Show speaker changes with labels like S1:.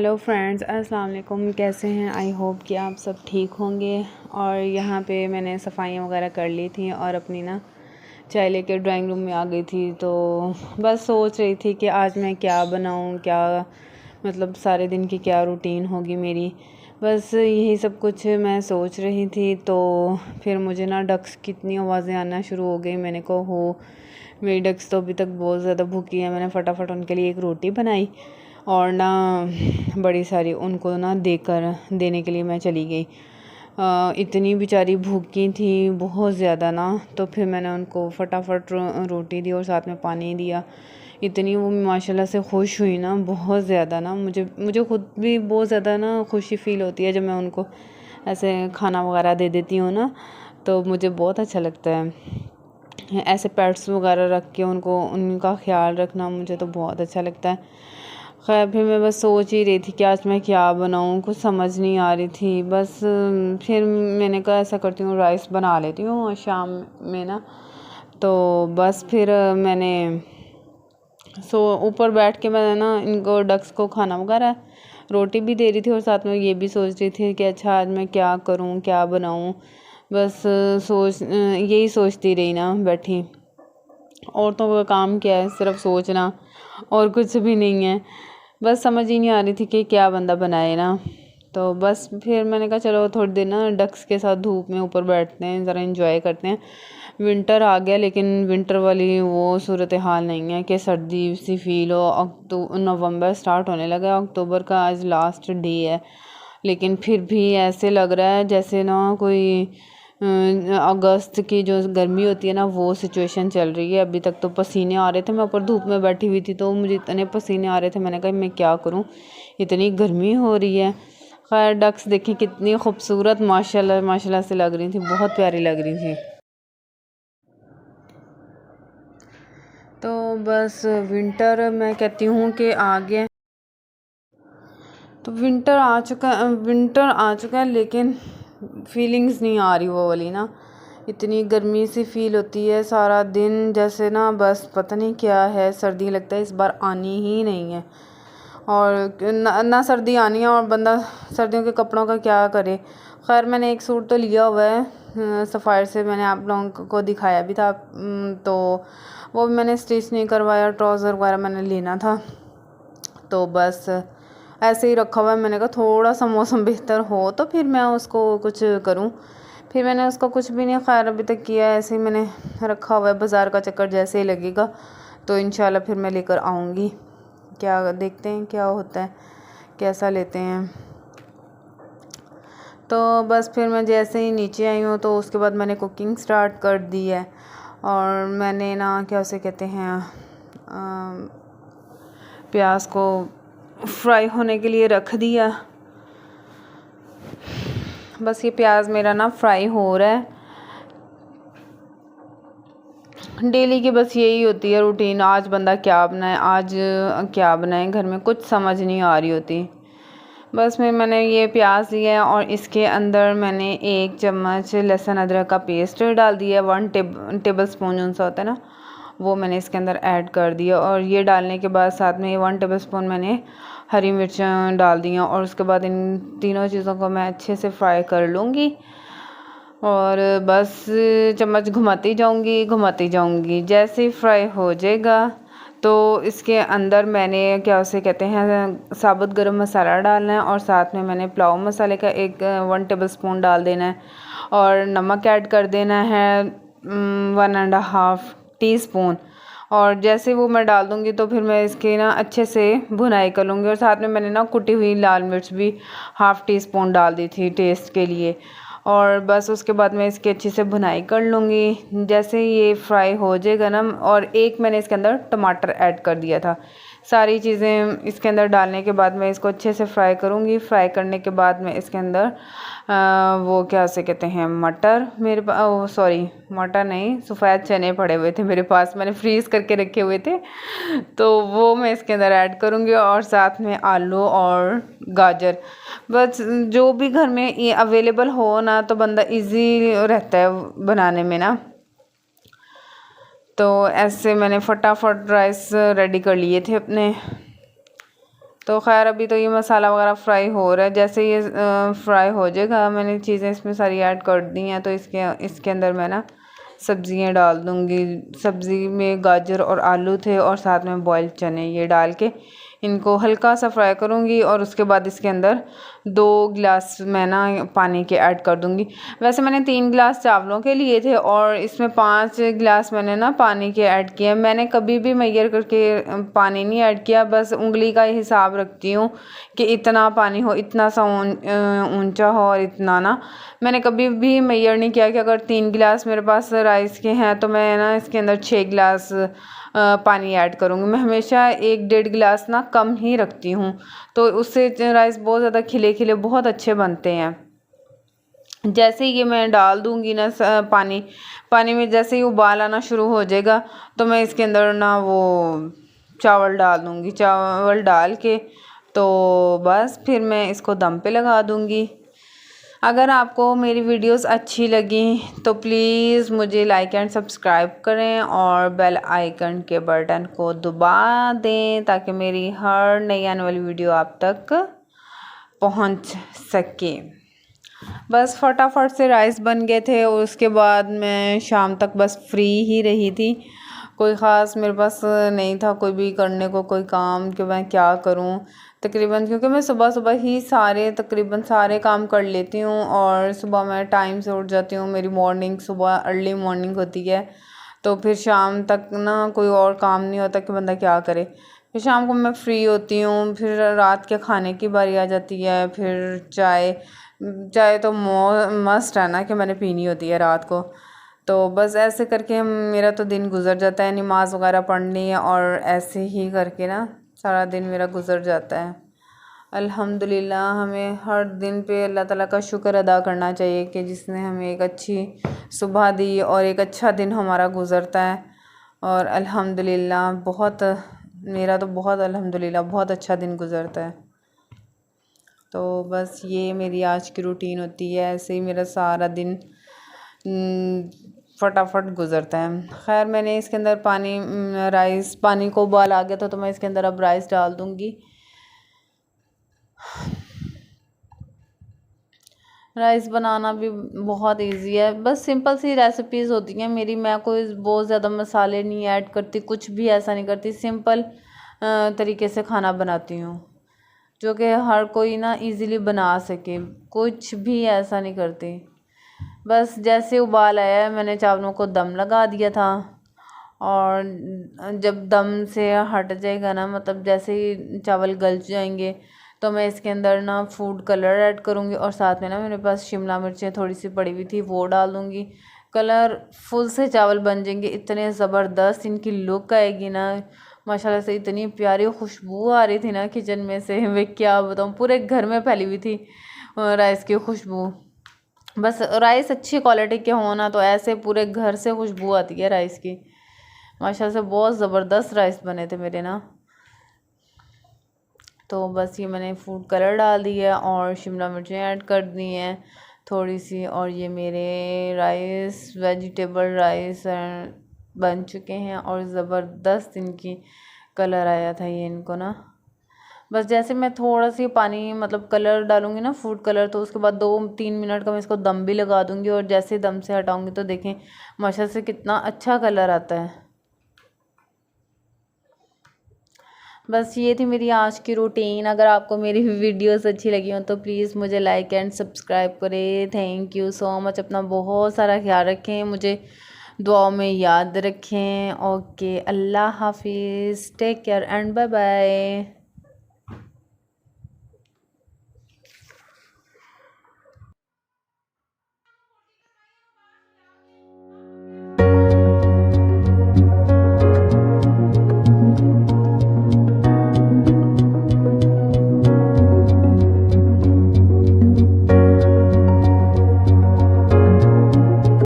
S1: Hello friends, अस्सलाम वालेकुम। कैसे हैं? आई होप कि आप सब ठीक होंगे। और यहाँ पे मैंने सफाइयाँ वगैरह कर ली थी और अपनी ना चाय लेके ड्राइंग रूम में आ गई थी। तो बस सोच रही थी कि आज मैं क्या बनाऊँ, क्या मतलब सारे दिन की क्या रूटीन होगी मेरी। बस यही सब कुछ मैं सोच रही थी। तो फिर मुझे ना डक्स की इतनी आवाज़ें आना शुरू हो गई। मैंने कहा हो, मेरी डक्स तो अभी तक बहुत ज़्यादा भूखी है। मैंने फटाफट उनके लिए एक रोटी बनाई और ना बड़ी सारी उनको ना देने के लिए मैं चली गई। इतनी बेचारी भूखी थी बहुत ज़्यादा ना। तो फिर मैंने उनको फटाफट रोटी दी और साथ में पानी दिया। इतनी वो माशाल्लाह से खुश हुई ना, बहुत ज़्यादा ना। मुझे खुद भी बहुत ज़्यादा ना खुशी फ़ील होती है जब मैं उनको ऐसे खाना वगैरह दे देती हूँ ना, तो मुझे बहुत अच्छा लगता है। ऐसे पेट्स वगैरह रख के उनका ख्याल रखना मुझे तो बहुत अच्छा लगता है। खैर, फिर मैं बस सोच ही रही थी कि आज मैं क्या बनाऊँ, कुछ समझ नहीं आ रही थी। बस फिर मैंने कहा ऐसा करती हूँ, राइस बना लेती हूँ शाम में ना। तो बस फिर मैंने ऊपर बैठ के मैं ना इनको डक्स को खाना वगैरह रोटी भी दे रही थी और साथ में ये भी सोच रही थी कि अच्छा आज मैं क्या करूँ, क्या बनाऊँ। बस यही सोचती रही ना बैठी। औरतों का काम क्या है, सिर्फ सोचना और कुछ भी नहीं है। बस समझ ही नहीं आ रही थी कि क्या बंदा बनाए ना। तो बस फिर मैंने कहा चलो थोड़ी देर ना डक्स के साथ धूप में ऊपर बैठते हैं, ज़रा एंजॉय करते हैं। विंटर आ गया लेकिन विंटर वाली वो सूरत हाल नहीं है कि सर्दी सी फील हो। नवंबर स्टार्ट होने लगा, अक्टूबर का आज लास्ट डे है, लेकिन फिर भी ऐसे लग रहा है जैसे ना कोई अगस्त की जो गर्मी होती है ना, वो सिचुएशन चल रही है। अभी तक तो पसीने आ रहे थे, मैं ऊपर धूप में बैठी हुई थी तो मुझे इतने पसीने आ रहे थे। मैंने कहा मैं क्या करूं, इतनी गर्मी हो रही है। खैर, डक्स देखी कितनी खूबसूरत माशाल्लाह माशाल्लाह से लग रही थी, बहुत प्यारी लग रही थी। तो बस विंटर मैं कहती हूँ कि आ गया। तो विंटर आ चुका है लेकिन फीलिंग्स नहीं आ रही वो वाली ना। इतनी गर्मी सी फील होती है सारा दिन, जैसे ना बस पता नहीं क्या है, सर्दी लगता है इस बार आनी ही नहीं है। और ना सर्दी आनी है और बंदा सर्दियों के कपड़ों का क्या करे। खैर, मैंने एक सूट तो लिया हुआ है सफ़ायर से, मैंने आप लोगों को दिखाया भी था। तो वो भी मैंने स्टिच नहीं करवाया, ट्राउज़र वगैरह मैंने लेना था। तो बस ऐसे ही रखा हुआ है। मैंने कहा थोड़ा सा मौसम बेहतर हो तो फिर मैं उसको कुछ करूं। फिर मैंने उसका कुछ भी नहीं खैर अभी तक किया, ऐसे ही मैंने रखा हुआ है। बाज़ार का चक्कर जैसे ही लगेगा तो इंशाल्लाह फिर मैं लेकर आऊँगी। क्या देखते हैं क्या होता है, कैसा लेते हैं। तो बस फिर मैं जैसे ही नीचे आई हूँ तो उसके बाद मैंने कुकिंग स्टार्ट कर दी है। और मैंने ना क्या उसे कहते हैं, प्याज को फ्राई होने के लिए रख दिया। बस ये प्याज मेरा ना फ्राई हो रहा है। डेली की बस यही होती है रूटीन, आज बंदा क्या बनाए, आज क्या बनाए, घर में कुछ समझ नहीं आ रही होती। बस मैंने ये प्याज लिया है और इसके अंदर मैंने 1 चम्मच लहसुन अदरक का पेस्ट डाल दिया। 1 टेबल स्पून जो सा होता है ना, वो मैंने इसके अंदर ऐड कर दिया। और ये डालने के बाद साथ में 1 टेबल स्पून मैंने हरी मिर्च डाल दी। और उसके बाद इन तीनों चीज़ों को मैं अच्छे से फ्राई कर लूँगी और बस चम्मच घुमाती जाऊँगी। जैसे ही फ्राई हो जाएगा तो इसके अंदर मैंने क्या उसे कहते हैं, साबुत गरम मसाला डालना है और साथ में मैंने पुलाव मसाले का 1 टेबल स्पून डाल देना है और नमक ऐड कर देना है 1.5 टीस्पून। और जैसे वो मैं डाल दूँगी तो फिर मैं इसके ना अच्छे से भुनाई कर लूँगी। और साथ में मैंने ना कुटी हुई लाल मिर्च भी 1/2 टीस्पून डाल दी थी टेस्ट के लिए। और बस उसके बाद मैं इसकी अच्छे से भुनाई कर लूँगी। जैसे ये फ्राई हो जाएगा ना, और एक मैंने इसके अंदर टमाटर ऐड कर दिया था। सारी चीज़ें इसके अंदर डालने के बाद मैं इसको अच्छे से फ्राई करूँगी। फ्राई करने के बाद मैं इसके अंदर वो क्या से कहते हैं, मटर, मेरे पास सॉरी मटर नहीं, सफ़ेद चने पड़े हुए थे मेरे पास, मैंने फ्रीज़ करके रखे हुए थे, तो वो मैं इसके अंदर ऐड करूँगी। और साथ में आलू और गाजर, बस जो भी घर में ये अवेलेबल हो ना, तो बंदा इजी रहता है बनाने में ना। तो ऐसे मैंने फटाफट राइस रेडी कर लिए थे अपने। तो खैर अभी तो ये मसाला वगैरह फ्राई हो रहा है। जैसे ये फ्राई हो जाएगा, मैंने चीज़ें इसमें सारी ऐड कर दी हैं, तो इसके अंदर मैं ना सब्ज़ियाँ डाल दूँगी। सब्ज़ी में गाजर और आलू थे और साथ में बॉइल्ड चने, ये डाल के इनको हल्का सा फ्राई करूँगी और उसके बाद इसके अंदर 2 गिलास मैं ना पानी के ऐड कर दूँगी। वैसे मैंने 3 गिलास चावलों के लिए थे और इसमें 5 गिलास मैंने ना पानी के ऐड किए। मैंने कभी भी मेजर करके पानी नहीं ऐड किया, बस उंगली का हिसाब रखती हूँ कि इतना पानी हो, इतना सा ऊंचा हो और इतना ना। मैंने कभी भी मेजर नहीं किया कि अगर 3 गिलास मेरे पास राइस के हैं तो मैं ना इसके अंदर 6 गिलास पानी ऐड करूँगी। मैं हमेशा 1-1.5 गिलास ना कम ही रखती हूँ, तो उससे राइस बहुत ज़्यादा खिले खिले बहुत अच्छे बनते हैं। जैसे ही ये मैं डाल दूँगी ना पानी में जैसे ही उबाल आना शुरू हो जाएगा, तो मैं इसके अंदर ना वो चावल डाल दूँगी। चावल डाल के तो बस फिर मैं इसको दम पे लगा दूँगी। अगर आपको मेरी वीडियोस अच्छी लगी तो प्लीज़ मुझे लाइक एंड सब्सक्राइब करें और बेल आइकन के बटन को दबा दें ताकि मेरी हर नई आने वाली वीडियो आप तक पहुंच सके। बस फटाफट से राइस बन गए थे और उसके बाद मैं शाम तक बस फ्री ही रही थी। कोई ख़ास मेरे पास नहीं था कोई भी करने को कोई काम कि मैं क्या करूं तकरीबन, क्योंकि मैं सुबह सुबह ही तकरीबन सारे काम कर लेती हूँ और सुबह मैं टाइम से उठ जाती हूँ। मेरी मॉर्निंग सुबह अर्ली मॉर्निंग होती है, तो फिर शाम तक ना कोई और काम नहीं होता कि बंदा क्या करे। फिर शाम को मैं फ्री होती हूँ, फिर रात के खाने की बारी आ जाती है। फिर चाय तो मस्ट है ना कि मैंने पीनी होती है रात को। तो बस ऐसे करके मेरा तो दिन गुजर जाता है, नमाज़ वगैरह पढ़नी है और ऐसे ही करके ना सारा दिन मेरा गुजर जाता है। अल्हम्दुलिल्लाह, हमें हर दिन पे अल्लाह ताला का शुक्र अदा करना चाहिए कि जिसने हमें एक अच्छी सुबह दी और एक अच्छा दिन हमारा गुज़रता है। और अल्हम्दुलिल्लाह मेरा तो बहुत अल्हम्दुलिल्लाह बहुत अच्छा दिन गुज़रता है। तो बस ये मेरी आज की रूटीन होती है, ऐसे ही मेरा सारा दिन फटाफट गुज़रता है। खैर मैंने इसके अंदर पानी को उबाल आ गया था, तो मैं इसके अंदर अब राइस डाल दूँगी। राइस बनाना भी बहुत इजी है, बस सिंपल सी रेसिपीज़ होती हैं मेरी। मैं कोई बहुत ज़्यादा मसाले नहीं ऐड करती, कुछ भी ऐसा नहीं करती, सिंपल तरीके से खाना बनाती हूँ जो कि हर कोई ना इजीली बना सके। कुछ भी ऐसा नहीं करती। बस जैसे उबाल आया है मैंने चावलों को दम लगा दिया था, और जब दम से हट जाएगा ना, मतलब जैसे ही चावल गल जाएंगे, तो मैं इसके अंदर ना फूड कलर ऐड करूँगी और साथ में ना मेरे पास शिमला मिर्चें थोड़ी सी पड़ी हुई थी वो डाल दूँगी। कलर फुल से चावल बन जाएंगे, इतने ज़बरदस्त इनकी लुक आएगी ना माशाल्लाह से। इतनी प्यारी खुशबू आ रही थी ना किचन में से, मैं क्या बताऊँ, पूरे घर में फैली हुई थी राइस की खुशबू। बस राइस अच्छी क्वालिटी के होना तो ऐसे पूरे घर से खुशबू आती है राइस की। माशाल्लाह से बहुत ज़बरदस्त राइस बने थे मेरे ना। तो बस ये मैंने फूड कलर डाल दिया और शिमला मिर्चें ऐड कर दी हैं थोड़ी सी, और ये मेरे राइस वेजिटेबल राइस बन चुके हैं और ज़बरदस्त इनकी कलर आया था ये इनको ना। बस जैसे मैं थोड़ा सी पानी मतलब कलर डालूंगी ना फूड कलर, तो उसके बाद 2-3 मिनट का मैं इसको दम भी लगा दूंगी, और जैसे दम से हटाऊंगी तो देखें माशाल्लाह से कितना अच्छा कलर आता है। बस ये थी मेरी आज की रूटीन। अगर आपको मेरी वीडियोस अच्छी लगी हो तो प्लीज़ मुझे लाइक एंड सब्सक्राइब करें। Thank you so much. अपना बहुत सारा ख्याल रखें, मुझे दुआओं में याद रखें। ओके, अल्लाह हाफिज़, take care and bye bye.